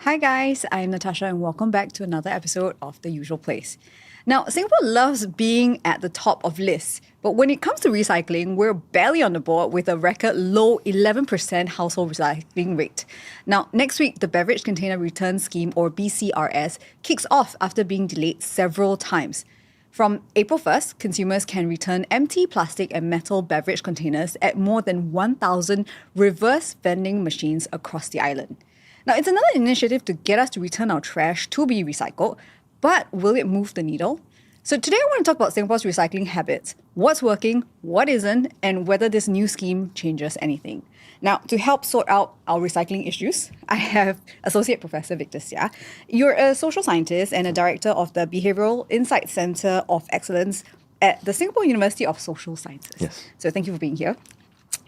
Hi guys, I'm Natasha and welcome back to another episode of The Usual Place. Now, Singapore loves being at the top of lists, but when it comes to recycling, we're barely on the board with a record low 11% household recycling rate. Now, next week, the Beverage Container Return Scheme, or BCRS, kicks off after being delayed several times. From April 1st, consumers can return empty plastic and metal beverage containers at more than 1,000 reverse vending machines across the island. Now, it's another initiative to get us to return our trash to be recycled, but will it move the needle? So today I want to talk about Singapore's recycling habits, what's working, what isn't, and whether this new scheme changes anything. Now, to help sort out our recycling issues, I have Associate Professor Victor Seah. You're a social scientist and a director of the Behavioural Insight Centre of Excellence at the Singapore University of Social Sciences. Yes. So thank you for being here.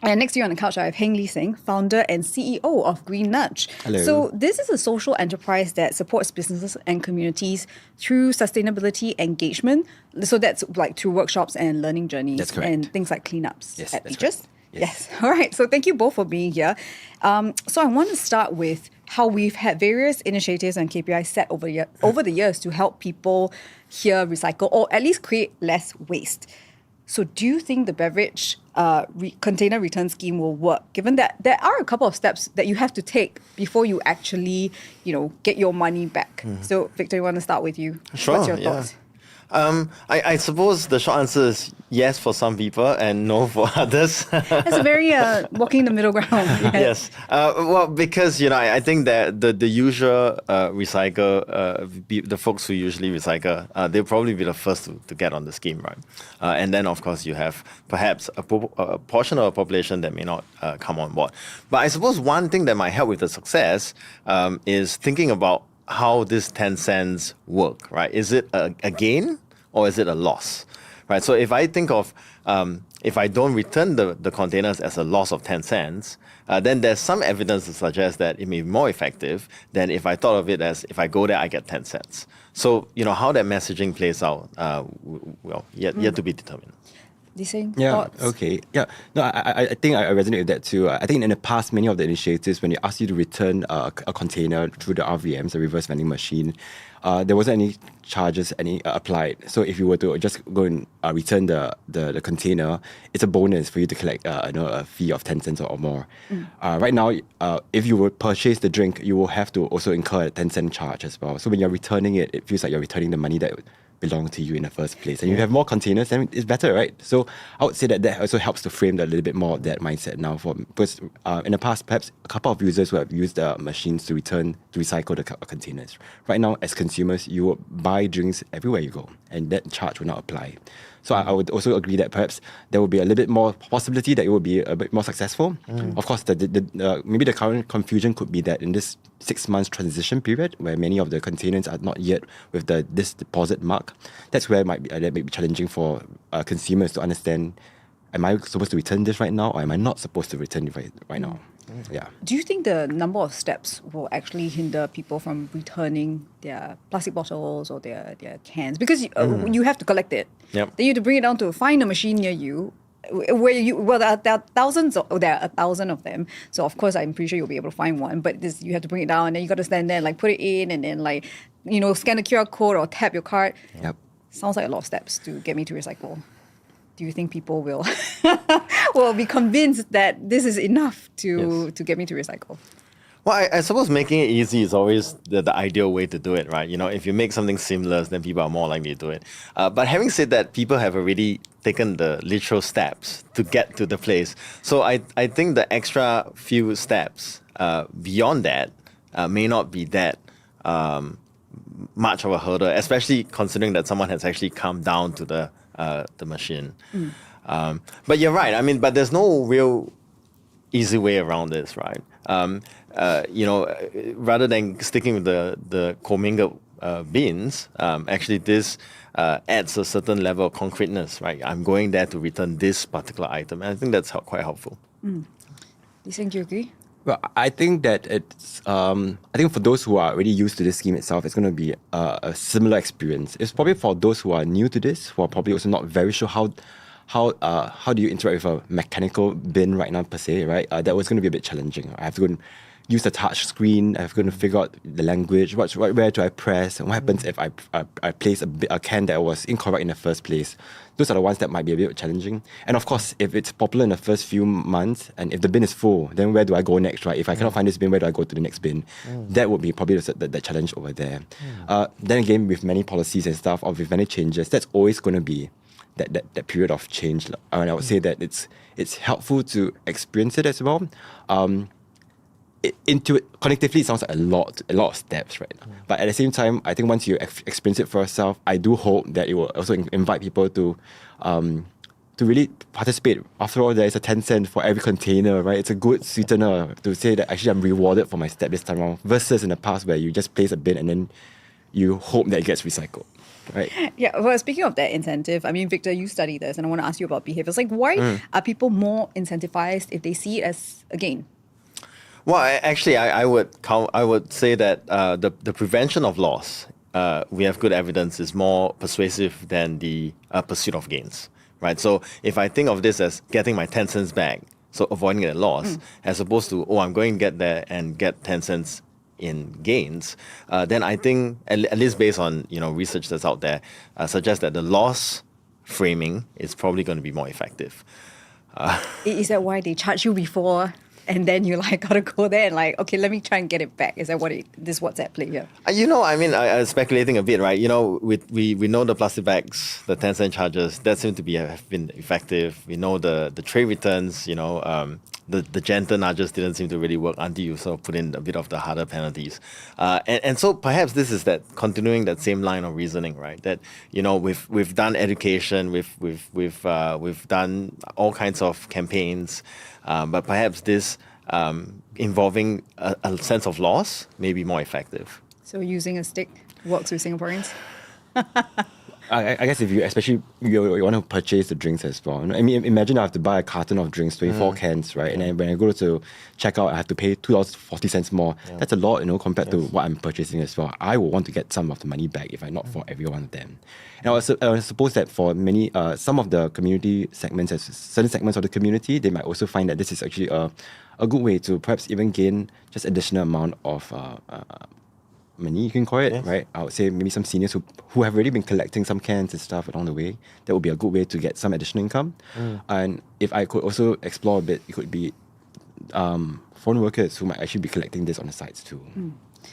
And next to you on the couch, I have Heng Li Seng, founder and CEO of Green Nudge. Hello. So this is a social enterprise that supports businesses and communities through sustainability engagement. So that's like through workshops and learning journeys. That's correct. And things like cleanups Yes, at that's beaches. correct. Yes. All right. So thank you both for being here. So I want to start with how we've had various initiatives and KPIs set over the years to help people here recycle or at least create less waste. So do you think the beverage container return scheme will work, given that there are a couple of steps that you have to take before you actually, get your money back? So Victor, I want to start with you. Sure, What's your thoughts? I suppose the short answer is yes for some people and no for others. That's a very walking the middle ground. Yes. Well, because, I think that the usual the folks who usually recycle, they'll probably be the first to get on the scheme, right? And then, of course, you have perhaps a portion of the population that may not come on board. But I suppose one thing that might help with the success is thinking about how this 10 cents work, right? Is it a gain or is it a loss, right? So if I think of, if I don't return the containers as a loss of 10 cents, then there's some evidence to suggest that it may be more effective than if I thought of it as if I go there, I get 10 cents. So, how that messaging plays out, yet to be determined. Li Seng, Yeah, thoughts? okay. Yeah, no, I think I resonate with that too. I think in the past, many of the initiatives, when they asked you to return a container through the RVMs, the reverse vending machine, there wasn't any charges applied. So if you were to just go and return the container, it's a bonus for you to collect a fee of 10 cents or more. Right now, if you would purchase the drink, you will have to also incur a 10-cent charge as well. So when you're returning it, it feels like you're returning the money that belong to you in the first place. And you have more containers, then it's better, right? So I would say that also helps to frame a little bit more of that mindset now. Because in the past, perhaps a couple of users who have used the machines to recycle the containers. Right now, as consumers, you will buy drinks everywhere you go, and that charge will not apply. So I would also agree that perhaps there will be a little bit more possibility that it will be a bit more successful. Of course, maybe the current confusion could be that in this 6 months transition period, where many of the containers are not yet with this deposit mark, that's where that might be challenging for consumers to understand, am I supposed to return this right now, or am I not supposed to return it right now? Yeah. Do you think the number of steps will actually hinder people from returning their plastic bottles or their cans? Because you have to collect it. Yep. Then you have to bring it down to find a machine near you. There are 1,000 of them. So of course, I'm pretty sure you'll be able to find one. But you have to bring it down, and then you got to stand there and put it in, and then scan the QR code or tap your card. Yep. Sounds like a lot of steps to get me to recycle. Do you think people will will be convinced that this is enough to get me to recycle? Well, I suppose making it easy is always the ideal way to do it, right? If you make something seamless, then people are more likely to do it. But having said that, people have already taken the literal steps to get to the place. So I think the extra few steps beyond that may not be that much of a hurdle, especially considering that someone has actually come down to the machine. But you're right. But there's no real easy way around this, right? Rather than sticking with the commingled bins, actually this adds a certain level of concreteness, right? I'm going there to return this particular item, and I think that's quite helpful. Li Seng, do you agree? Well, I think that it's. I think for those who are already used to this scheme itself, it's going to be a similar experience. It's probably for those who are new to this, who are probably also not very sure how do you interact with a mechanical bin right now per se, right? That was going to be a bit challenging. I have to go and use the touch screen. I'm going to figure out the language. Where do I press? And what happens if I place a can that was incorrect in the first place? Those are the ones that might be a bit challenging. And of course, if it's popular in the first few months, and if the bin is full, then where do I go next, right? If I cannot find this bin, where do I go to the next bin? That would be probably the challenge over there. Then again, with many policies and stuff, or with many changes, that's always going to be that period of change. And I would say that it's helpful to experience it as well. Connectively, it sounds like a lot of steps, right? But at the same time, I think once you experience it for yourself, I do hope that it will also invite people to really participate. After all, there is a 10 cent for every container, right? It's a good sweetener to say that actually I'm rewarded for my step this time around, versus in the past where you just place a bin and then you hope that it gets recycled. Right. Yeah, well, speaking of that incentive, I mean, Victor, you study this, and I want to ask you about behaviors. Like, why are people more incentivized if they see it as a gain? Well, I would say that the prevention of loss, we have good evidence, is more persuasive than the pursuit of gains, right? So if I think of this as getting my 10 cents back, so avoiding a loss, as opposed to, I'm going to get there and get 10 cents in gains, then I think, at least based on research that's out there, suggests that the loss framing is probably going to be more effective. Is that why they charge you before? And then you gotta go there and okay, let me try and get it back. Is that what's at play here? I'm speculating a bit, right? We know the plastic bags, the 10 cent charges, that seem to have been effective. We know the tray returns, the gentle nudges didn't seem to really work until you sort of put in a bit of the harder penalties. And so perhaps this is that continuing that same line of reasoning, right? That, we've done education, we've done all kinds of campaigns, but perhaps this involving a sense of loss may be more effective. So using a stick works with Singaporeans? I guess if you, especially you want to purchase the drinks as well. I mean, imagine I have to buy a carton of drinks, 24 cans, right? And then when I go to check out, I have to pay $2.40 more. Yeah. That's a lot, compared to what I'm purchasing as well. I will want to get some of the money back, if not for every one of them. And I suppose that for many, some of the community segments, certain segments of the community, they might also find that this is actually a good way to perhaps even gain just additional amount of money, you can call it, right? I would say maybe some seniors who have already been collecting some cans and stuff along the way. That would be a good way to get some additional income. And if I could also explore a bit, it could be foreign workers who might actually be collecting this on the sides too.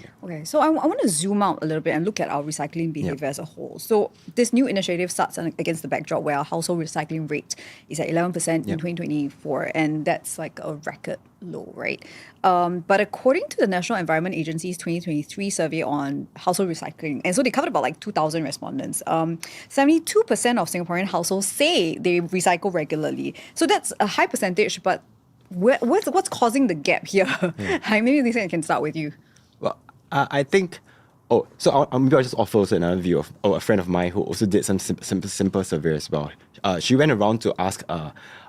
Yeah. Okay, so I want to zoom out a little bit and look at our recycling behavior as a whole. So this new initiative starts against the backdrop where our household recycling rate is at 11% in 2024, and that's like a record low, right? But according to the National Environment Agency's 2023 survey on household recycling, and so they covered about 2,000 respondents, 72% of Singaporean households say they recycle regularly. So that's a high percentage, but what's causing the gap here? Maybe Lisa, I can start with you. Well, I think, maybe I'll just offer also another view of a friend of mine who also did some simple survey as well. She went around to ask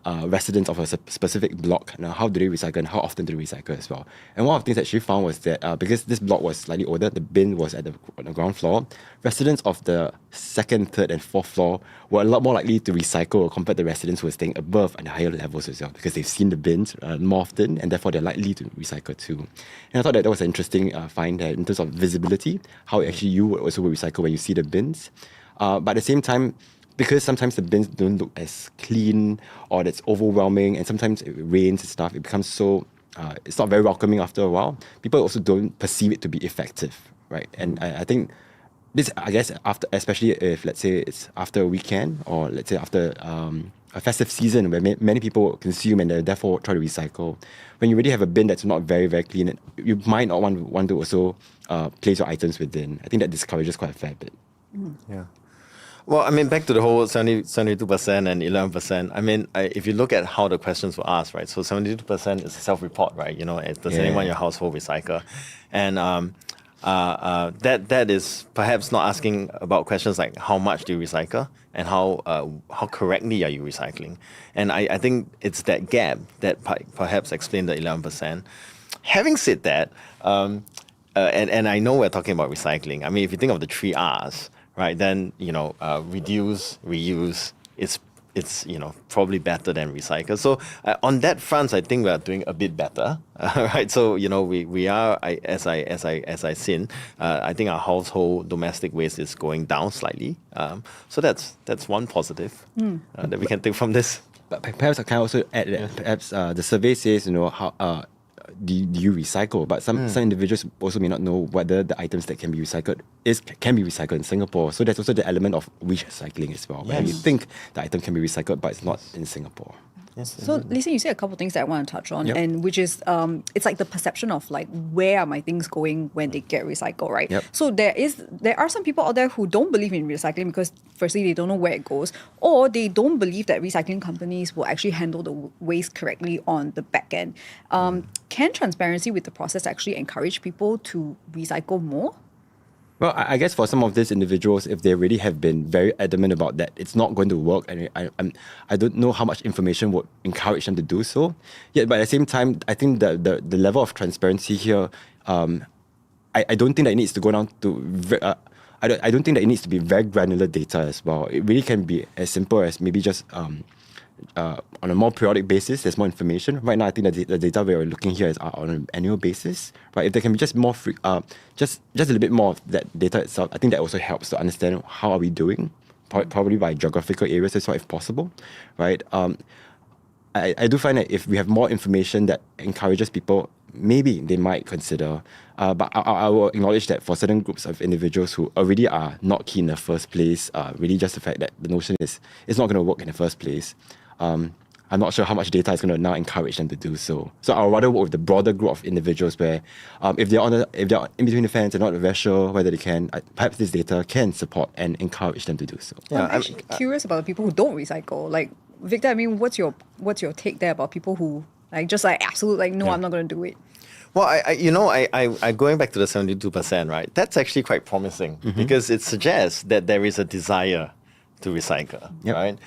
residents of a specific block, how do they recycle and how often do they recycle as well. And one of the things that she found was that because this block was slightly older, the bin was on the ground floor, residents of the second, third and fourth floor were a lot more likely to recycle compared to residents who were staying above and the higher levels as well, because they've seen the bins more often and therefore they're likely to recycle too. And I thought that was an interesting find in terms of visibility, how actually you also will recycle when you see the bins. But at the same time, because sometimes the bins don't look as clean or it's overwhelming, and sometimes it rains and stuff, it becomes so, it's not very welcoming after a while. People also don't perceive it to be effective, right? And I think this, I guess, especially if, let's say, it's after a weekend or let's say after a festive season where many people consume and therefore try to recycle. When you already have a bin that's not very, very clean, you might not want to also place your items within. I think that discourages quite a fair bit. Yeah. Well, I mean, back to the whole 72% and 11%. If you look at how the questions were asked, right? So 72% is a self-report, right? Does anyone in your household recycle? And that is perhaps not asking about questions like how much do you recycle and how correctly are you recycling? And I think it's that gap that perhaps explained the 11%. Having said that, and I know we're talking about recycling. If you think of the 3 R's, right, then reduce, reuse is it's probably better than recycle. So on that front, I think we are doing a bit better, right? So we are as I seen, I think our household domestic waste is going down slightly. So that's one positive that we can take from this. But perhaps I can also add that perhaps the survey says, how do you recycle? But some individuals also may not know whether the items that can be recycled can be recycled in Singapore. So there's also the element of recycling as well, where you think the item can be recycled, but it's not in Singapore. So, Lisa, you said a couple of things that I want to touch on, Yep. and which is it's like the perception of like where are my things going when they get recycled, right? Yep. So there are some people out there who don't believe in recycling because firstly they don't know where it goes, or they don't believe that recycling companies will actually handle the waste correctly on the back end. Can transparency with the process actually encourage people to recycle more? Well, I guess for some of these individuals, if they really have been very adamant about that, it's not going to work, and I don't know how much information would encourage them to do so. Yet, but at the same time, I think the level of transparency here, I don't think that it needs to go down to. I don't think that it needs to be very granular data as well. It really can be as simple as maybe just on a more periodic basis, there's more information. Right now, I think the data we're looking here is on an annual basis. Right? If there can be just more free, just a little bit more of that data itself, I think that also helps to understand how are we doing, probably by geographical areas as well, if possible. Right? I do find that if we have more information that encourages people, maybe they might consider. But I will acknowledge that for certain groups of individuals who already are not keen in the first place, really just the fact that the notion is it's not going to work in the first place. I'm not sure how much data is going to now encourage them to do so. So I'll rather work with the broader group of individuals where if they're in between the fence and not very sure whether they can, perhaps this data can support and encourage them to do so. Yeah, I'm actually curious about the people who don't recycle. Like, Victor, I mean, what's your take there about people who absolutely no, I'm not going to do it? Well, I going back to the 72%, right? That's actually quite promising because it suggests that there is a desire to recycle, right?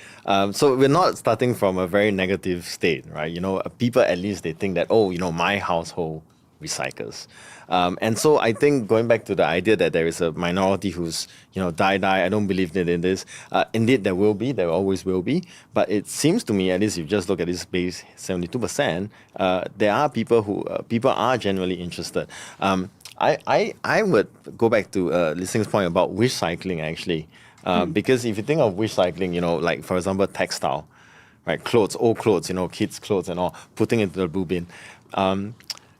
So we're not starting from a very negative state, right? People at least they think that, my household recycles. And so I think going back to the idea that there is a minority who's, die, I don't believe in this. Indeed, there always will be. But it seems to me, at least if you just look at this base 72%, there are people are generally interested. I would go back to Li Seng's point about wish cycling actually. Because if you think of wish cycling, like for example, textile, right? Old clothes, kids' clothes and all, putting into the blue bin.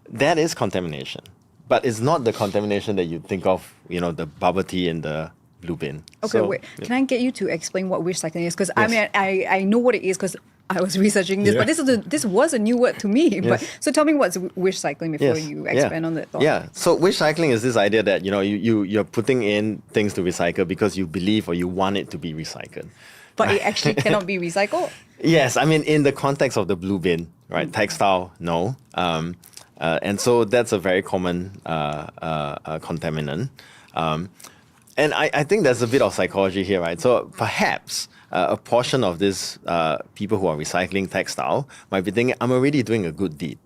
That is contamination. But it's not the contamination that you think of, the bubble tea in the blue bin. Okay, wait. Can I get you to explain what wish cycling is? Because I mean, I know what it is because I was researching this, but this was a new word to me. Yes. But so tell me what's wish cycling before you expand on that thought. Yeah. So wish cycling is this idea that you're putting in things to recycle because you believe or you want it to be recycled. But it actually cannot be recycled? Yes, I mean in the context of the blue bin, right? Textile, no. And so that's a very common contaminant. And I think there's a bit of psychology here, right? So perhaps a portion of this people who are recycling textile might be thinking, I'm already doing a good deed,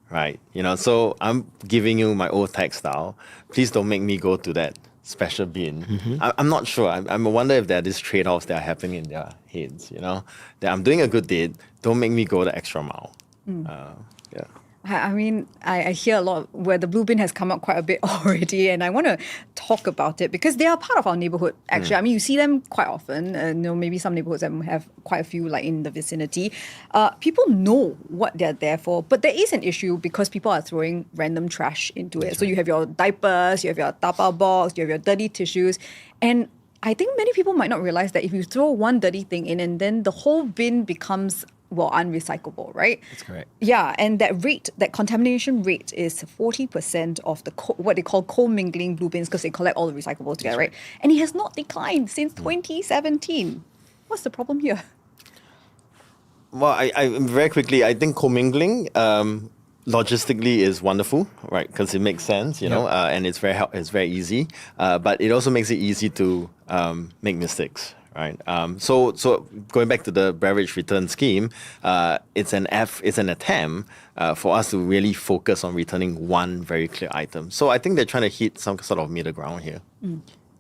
right? So I'm giving you my old textile. Please don't make me go to that special bin. I'm not sure. I wonder if there are these trade-offs that are happening in their heads, that I'm doing a good deed. Don't make me go the extra mile. Yeah. I mean, I hear a lot where the blue bin has come up quite a bit already, and I want to talk about it because they are part of our neighborhood, actually. I mean, you see them quite often. Maybe some neighborhoods that have quite a few like in the vicinity. People know what they're there for, but there is an issue because people are throwing random trash into it. So you have your diapers, you have your tapao box, you have your dirty tissues, and I think many people might not realize that if you throw one dirty thing in and then the whole bin becomes unrecyclable, right? That's correct. Yeah, and that contamination rate is 40% of the what they call co-mingling blue bins because they collect all the recyclables together, right? And it has not declined since 2017. What's the problem here? Well, I very quickly, I think commingling logistically is wonderful, right? Because it makes sense, and it's very easy. But it also makes it easy to make mistakes. Right. So going back to the beverage return scheme, it's an attempt for us to really focus on returning one very clear item. So I think they're trying to hit some sort of middle ground here.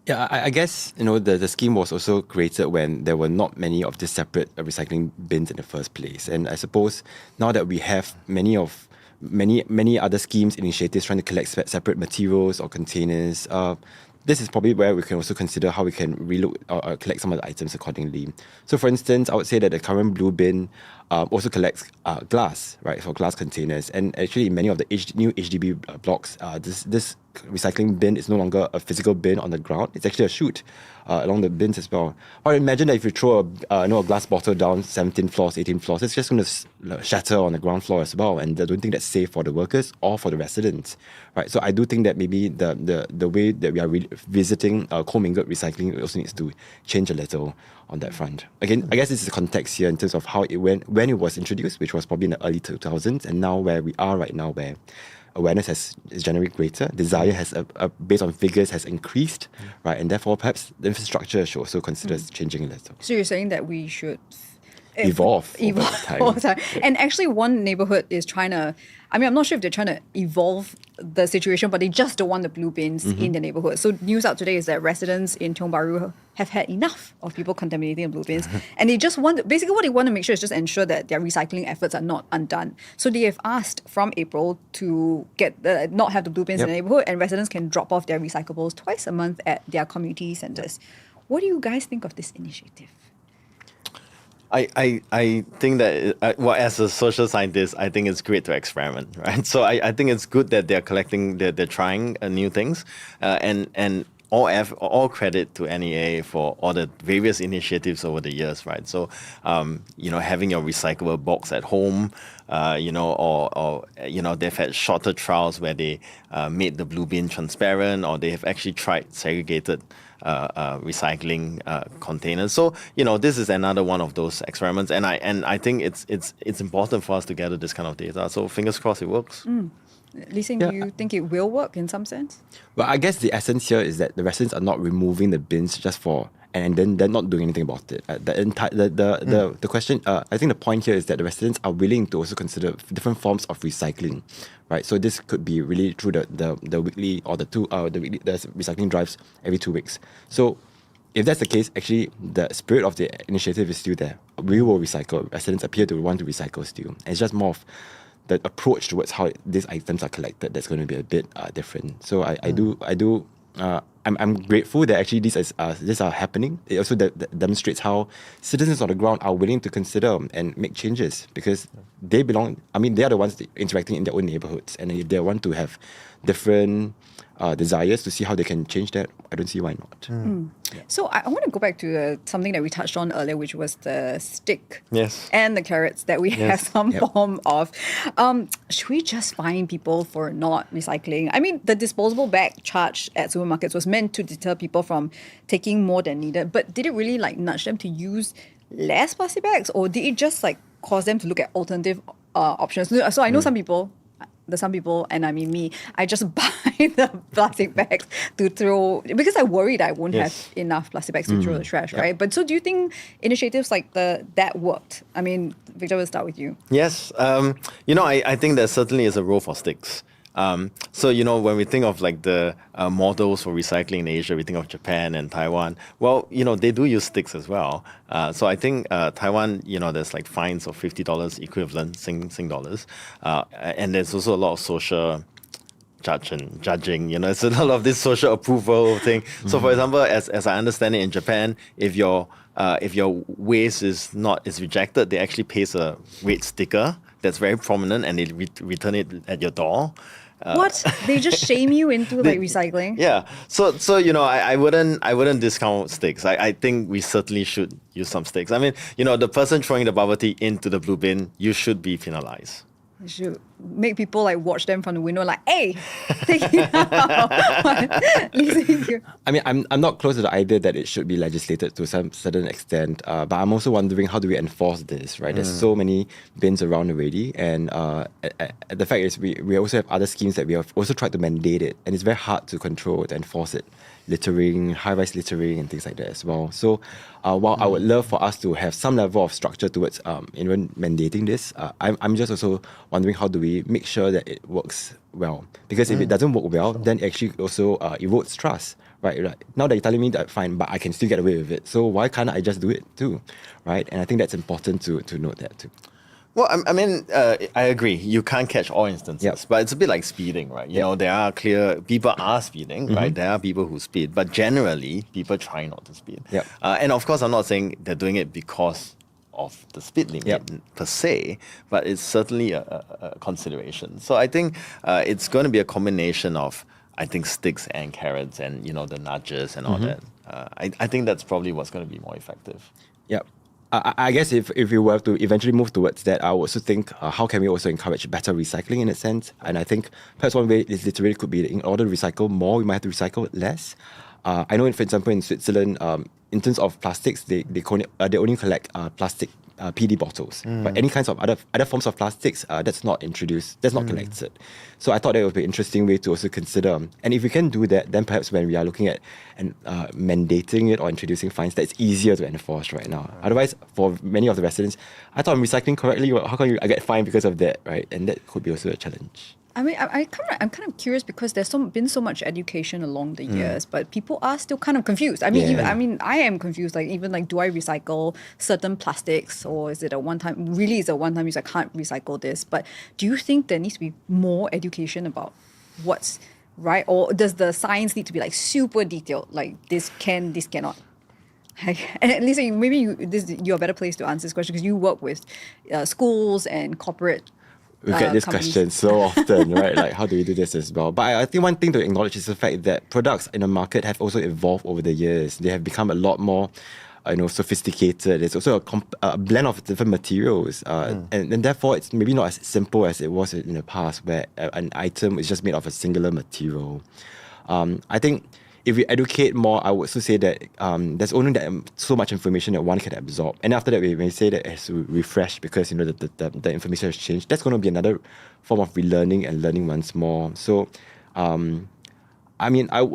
Yeah, Yeah, I guess the scheme was also created when there were not many of these separate recycling bins in the first place, and I suppose now that we have many other schemes, initiatives trying to collect separate materials or containers, this is probably where we can also consider how we can relook or collect some of the items accordingly. So, for instance, I would say that the current blue bin also collects glass, right, for glass containers. And actually, in many of the new HDB blocks, this recycling bin is no longer a physical bin on the ground. It's actually a chute along the bins as well. Or imagine that if you throw a glass bottle down 17 floors, 18 floors, it's just going to shatter on the ground floor as well. And I don't think that's safe for the workers or for the residents, right? So I do think that maybe the way that we are visiting commingled recycling also needs to change a little on that front. Again, I guess this is the context here in terms of how it went when it was introduced, which was probably in the early 2000s, and now where we are right now, where awareness is generally greater, desire has, based on figures, has increased, right? And therefore, perhaps the infrastructure should also consider changing a little. So you're saying that we should evolve over time. And actually, one neighborhood is trying to, I'm not sure if they're trying to evolve the situation, but they just don't want the blue bins in the neighborhood. So news out today is that residents in Tiong Bahru have had enough of people contaminating the blue bins. And they just basically what they want to make sure is just ensure that their recycling efforts are not undone. So they have asked from April to not have the blue bins in the neighborhood, and residents can drop off their recyclables twice a month at their community centres. What do you guys think of this initiative? I think that, as a social scientist, I think it's great to experiment, right? So I think it's good that they're trying new things, and all credit to NEA for all the various initiatives over the years, right? So, having your recyclable box at home, or they've had shorter trials where they made the blue bin transparent, or they have actually tried segregated recycling containers. So this is another one of those experiments, and I think it's important for us to gather this kind of data. So fingers crossed it works. Li Seng, do you think it will work in some sense? Well, I guess the essence here is that the residents are not removing the bins just for, and then they're not doing anything about it. The question, I think the point here is that the residents are willing to also consider different forms of recycling, right? So this could be really through the weekly or the recycling drives every 2 weeks. So if that's the case, actually the spirit of the initiative is still there. We will recycle. Residents appear to want to recycle still. And it's just more of the approach towards how these items are collected that's going to be a bit different. So I'm grateful that actually these are happening. It also demonstrates how citizens on the ground are willing to consider and make changes, because they are the ones interacting in their own neighborhoods, and if they want to have different desires to see how they can change that, I don't see why not. So I want to go back to something that we touched on earlier, which was the stick and the carrots that we have some form of. Should we just fine people for not recycling? I mean, the disposable bag charge at supermarkets was meant to deter people from taking more than needed, but did it really nudge them to use less plastic bags, or did it just cause them to look at alternative options? So I know some people, and I mean me, I just buy the plastic bags to throw, because I worry that I won't have enough plastic bags to throw the trash, right? But so do you think initiatives like that worked? I mean, Victor, we'll start with you. Yes. I think there certainly is a role for sticks. So, when we think of the models for recycling in Asia, we think of Japan and Taiwan. Well, they do use sticks as well. So I think Taiwan, there's fines of $50 equivalent Sing dollars. And there's also a lot of social judging, it's a lot of this social approval thing. So for example, as I understand it in Japan, if your waste is rejected, they actually paste a red sticker that's very prominent, and they return it at your door. What? They just shame you into recycling? Yeah. So I wouldn't discount sticks. I think we certainly should use some sticks. I mean, the person throwing the bubble tea into the blue bin, you should be penalized. You should make people watch them from the window, hey, take it out. I mean, I'm not close to the idea that it should be legislated to some certain extent, but I'm also wondering, how do we enforce this, right? There's so many bins around already, and the fact is we also have other schemes that we have also tried to mandate it, and it's very hard to control, to enforce it. Littering, high-rise littering, and things like that as well. So while I would love for us to have some level of structure towards mandating this, I'm just also wondering, how do we make sure that it works well? Because if it doesn't work well, then it actually also erodes trust, right? Now that you're telling me that, fine, but I can still get away with it. So why can't I just do it too, right? And I think that's important to note that too. Well, I mean, I agree. You can't catch all instances, Yep. but it's a bit like speeding, right? You know, there are clear people are speeding, right? There are people who speed, but generally, people try not to speed. Yep. And of course, I'm not saying they're doing it because of the speed limit Yep. per se, but it's certainly a consideration. So I think it's going to be a combination of, I think, sticks and carrots, and the nudges and all that. I think that's probably what's going to be more effective. Yep. I guess if we were to eventually move towards that, I would also think how can we also encourage better recycling in a sense? And I think perhaps one way is literally could be in order to recycle more, we might have to recycle less. I know, for example, in Switzerland, in terms of plastics, they only collect plastic PD bottles. But any kinds of other forms of plastics, that's not introduced, that's not collected. So I thought that would be an interesting way to also consider. And if we can do that, then perhaps when we are looking at mandating it or introducing fines, that's easier to enforce right now. Otherwise, for many of the residents, I thought I'm recycling correctly. How come I get fined because of that, right? And that could be also a challenge. I mean, I'm kind of curious because there's been so much education along the years, but people are still kind of confused. I mean, Yeah. I am confused. Like, even like, do I recycle certain plastics, or is it a one-time? Really, is a one-time use? I can't recycle this. But do you think there needs to be more education about what's right, or does the science need to be like super detailed? Like, this can, this cannot. And Lisa, maybe you're a better place to answer this question because you work with schools and corporate. We get this companies. question so often, right? Like, how do we do this as well? But I think one thing to acknowledge is the fact that products in the market have also evolved over the years. They have become a lot more, sophisticated. It's also a blend of different materials, and therefore it's maybe not as simple as it was in the past, where an item is just made of a singular material. I think if we educate more, I would also say that there's only so much information that one can absorb. And after that, we may say that it has to refresh because the information has changed. That's going to be another form of relearning and learning once more. So, I mean, I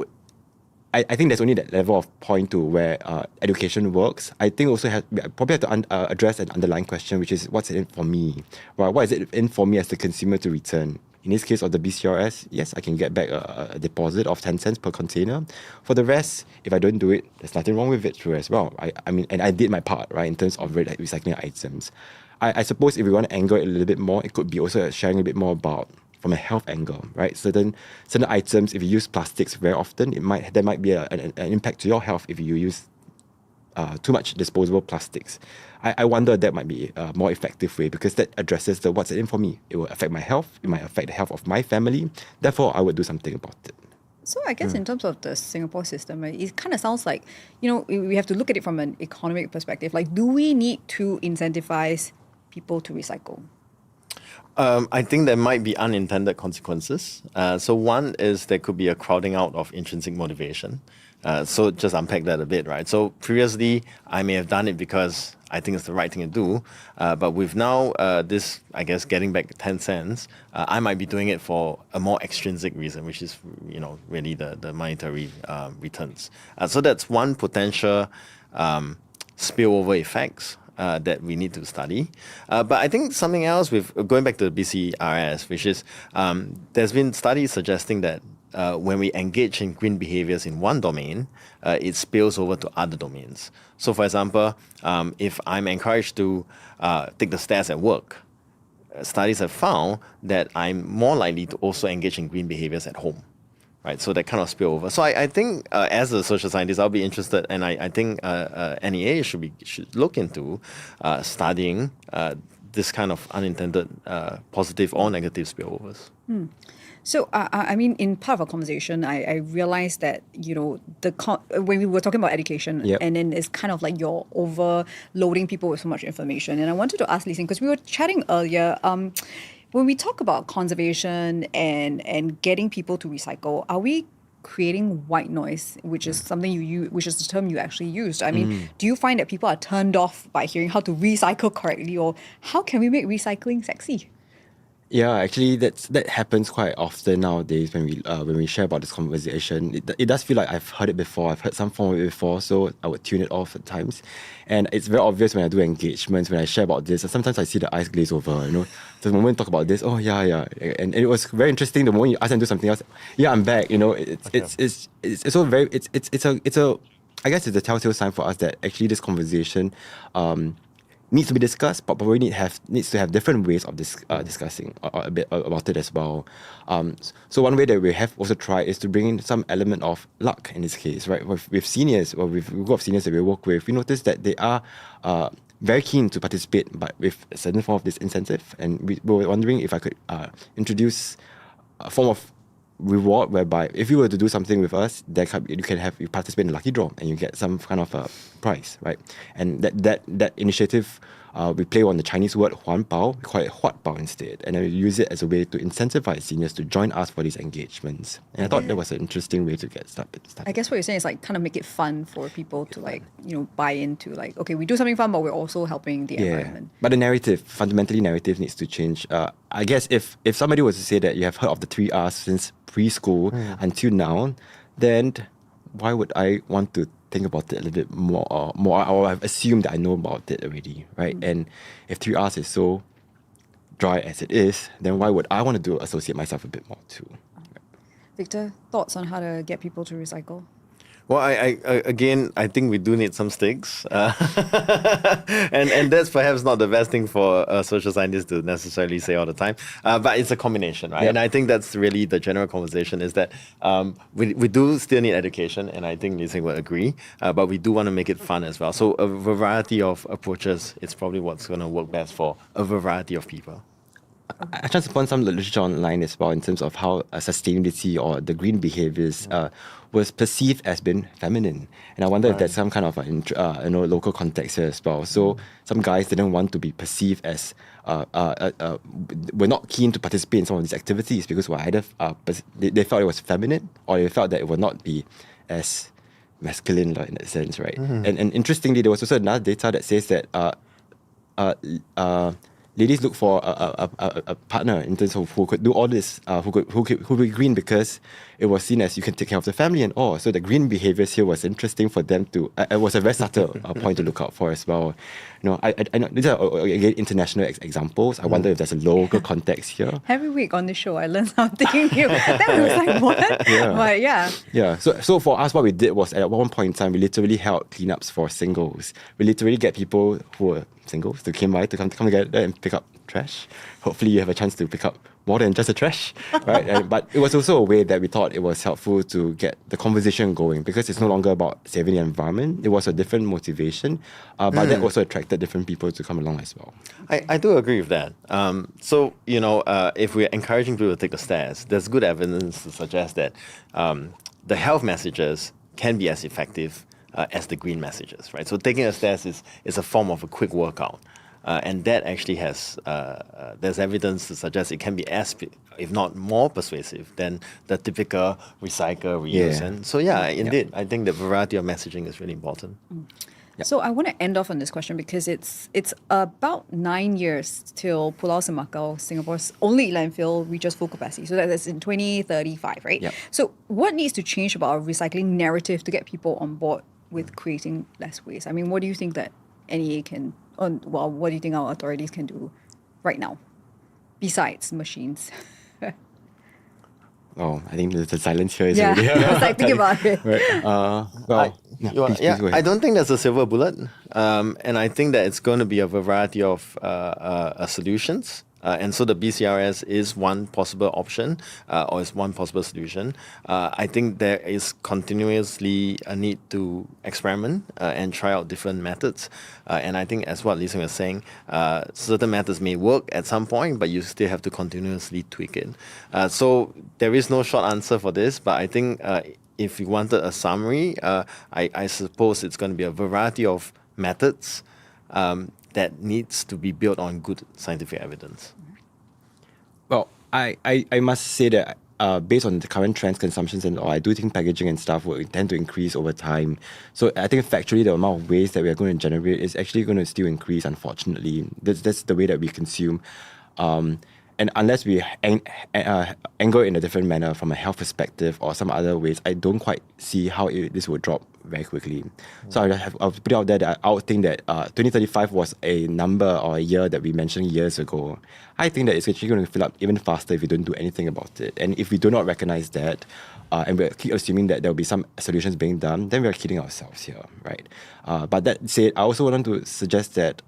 think there's only that level of point to where education works. I think also we probably have to address an underlying question, which is what's in it for me? Well, what is it in for me as the consumer to return? In this case of the BCRS, yes, I can get back a deposit of 10 cents per container. For the rest, if I don't do it, there's nothing wrong with it too as well. I mean, and I did my part, right, in terms of recycling items. I suppose if we want to angle it a little bit more, it could be also sharing a bit more about from a health angle, right? Certain items, if you use plastics very often, there might be an impact to your health if you use too much disposable plastics. I wonder that might be a more effective way because that addresses the what's in for me. It will affect my health. It might affect the health of my family. Therefore, I would do something about it. So I guess in terms of the Singapore system, right, it kind of sounds like, we have to look at it from an economic perspective. Like, do we need to incentivize people to recycle? I think there might be unintended consequences. So one is there could be a crowding out of intrinsic motivation. So just unpack that a bit, right? So previously, I may have done it because I think it's the right thing to do. But with now this, I guess, getting back 10 cents, I might be doing it for a more extrinsic reason, which is, really the monetary returns. So that's one potential spillover effects that we need to study. But I think something else with going back to the BCRS, which is there's been studies suggesting that when we engage in green behaviors in one domain, it spills over to other domains. So for example, if I'm encouraged to take the stairs at work, studies have found that I'm more likely to also engage in green behaviors at home. Right, so that kind of spill over. So I think as a social scientist, I'll be interested, and I think NEA should look into studying this kind of unintended positive or negative spillovers. So, I mean, in part of our conversation, I realized that, when we were talking about education, Yep. and then it's kind of like you're overloading people with so much information. And I wanted to ask Li Seng, because we were chatting earlier, when we talk about conservation and getting people to recycle, are we creating white noise, which is something which is the term you actually used? I mean, do you find that people are turned off by hearing how to recycle correctly, or how can we make recycling sexy? Yeah, actually, that happens quite often nowadays when we share about this conversation. It does feel like I've heard it before. I've heard some form of it before, so I would tune it off at times. And it's very obvious when I do engagements, when I share about this. And sometimes I see the eyes glaze over. The moment you talk about this, oh yeah, yeah, and it was very interesting. The moment you ask them to do something else, yeah, I'm back. It's so very it's a I guess it's a telltale sign for us that actually this conversation needs to be discussed, but probably needs to have different ways of discussing a bit about it as well. So one way that we have also tried is to bring in some element of luck in this case, right? With seniors or with a group of seniors that we work with, we notice that they are very keen to participate, but with a certain form of disincentive. And we were wondering if I could introduce a form of reward whereby if you were to do something with us, you participate in a lucky draw and you get some kind of a prize, right? And that initiative, we play on the Chinese word huan bao, we call it huat bao instead, and then we use it as a way to incentivize seniors to join us for these engagements. And I thought that was an interesting way to get started. I guess what you're saying is like kind of make it fun for people to buy into like, okay, we do something fun, but we're also helping the environment. But the narrative needs to change. I guess if somebody was to say that you have heard of the 3 R's since preschool until now, then why would I want to think about it a little bit more? Or I've assumed that I know about it already, right? And if 3 R's is so dry as it is, then why would I want to associate myself a bit more too? Victor, thoughts on how to get people to recycle? Well, I think we do need some sticks, and that's perhaps not the best thing for a social scientist to necessarily say all the time. But it's a combination, right? Yep. And I think that's really the general conversation is that we do still need education, and I think Li Seng would agree. But we do want to make it fun as well. So a variety of approaches is probably what's going to work best for a variety of people. I chanced upon some literature online as well in terms of how sustainability or the green behaviors was perceived as being feminine, and I wonder if there's some kind of local context here as well. So some guys didn't want to be perceived as were not keen to participate in some of these activities because either they felt it was feminine or they felt that it would not be as masculine in that sense, right? And interestingly, there was also another data that says that ladies look for a partner in terms of who could do all this, who could be green because it was seen as you can take care of the family and all. So the green behaviors here was interesting for them to. It was a very subtle point to look out for as well. I know these are again international examples. I wonder if there's a local context here. Every week on the show, I learn something new. That was like what? Yeah. But yeah. Yeah. So for us, what we did was at one point in time, we literally held cleanups for singles. We literally get people who were singles to come together and pick up trash. Hopefully you have a chance to pick up more than just the trash, right? But it was also a way that we thought it was helpful to get the conversation going because it's no longer about saving the environment. It was a different motivation, but that also attracted different people to come along as well. I do agree with that. So, if we're encouraging people to take the stairs, there's good evidence to suggest that the health messages can be as effective as the green messages, right? So taking a stairs is a form of a quick workout. And that actually has, there's evidence to suggest it can be as, if not more persuasive than the typical recycle, reuse. Yeah. And so, indeed, I think the variety of messaging is really important. Yep. So I want to end off on this question because it's about 9 years till Pulau Semakau, Singapore's only landfill, reaches full capacity. So that's in 2035, right? Yep. So what needs to change about our recycling narrative to get people on board with creating less waste? I mean, what do you think that NEA can, what do you think our authorities can do right now, besides machines? Oh, I think the silence here is Yeah, already... I was like, think about it. Right. Please go ahead. I don't think there's a silver bullet. And I think that it's going to be a variety of solutions. And so the BCRS is one possible option or is one possible solution. I think there is continuously a need to experiment and try out different methods. And I think as what Li Seng was saying, certain methods may work at some point, but you still have to continuously tweak it. So there is no short answer for this, but I think if you wanted a summary, I suppose it's going to be a variety of methods that needs to be built on good scientific evidence. Well, I must say that based on the current trends, consumptions and all, I do think packaging and stuff will tend to increase over time. So I think factually the amount of waste that we are going to generate is actually going to still increase, unfortunately. That's the way that we consume. And unless we angle in a different manner from a health perspective or some other ways, I don't quite see how this will drop very quickly. So I'll put it out there that I would think that 2035 was a number or a year that we mentioned years ago. I think that it's actually going to fill up even faster if we don't do anything about it. And if we do not recognize that, and we keep assuming that there will be some solutions being done, then we are kidding ourselves here, right? But that said, I also want to suggest that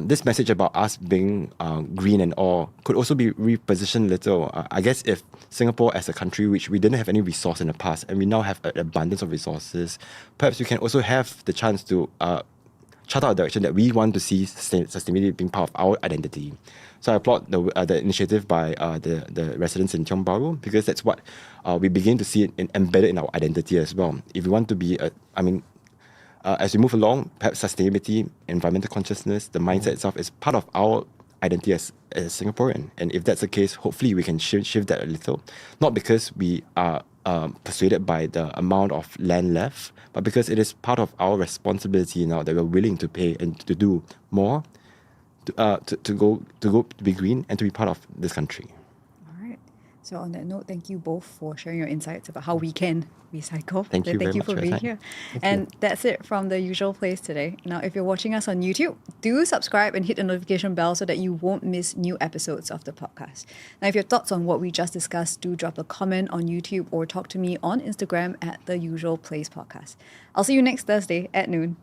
this message about us being green and all could also be repositioned a little. I guess if Singapore as a country, which we didn't have any resource in the past, and we now have an abundance of resources, perhaps we can also have the chance to chart out a direction that we want to see sustainability being part of our identity. So I applaud the initiative by the residents in Tiong Bahru, because that's what we begin to see it embedded in our identity as well. If we want to be, as we move along, perhaps sustainability, environmental consciousness, the mindset itself is part of our identity as Singaporean. And if that's the case, hopefully we can shift that a little. Not because we are persuaded by the amount of land left, but because it is part of our responsibility now that we're willing to pay and to do more to be green and to be part of this country. All right. So on that note, thank you both for sharing your insights about how we can recycle. Thank you very much for for your being time. here. Thank And you. that's it from the usual place today. Now, if you're watching us on YouTube, do subscribe and hit the notification bell so that you won't miss new episodes of the podcast. Now, if you have thoughts on what we just discussed, do drop a comment on YouTube or talk to me on Instagram at the Usual Place Podcast. I'll see you next Thursday at noon.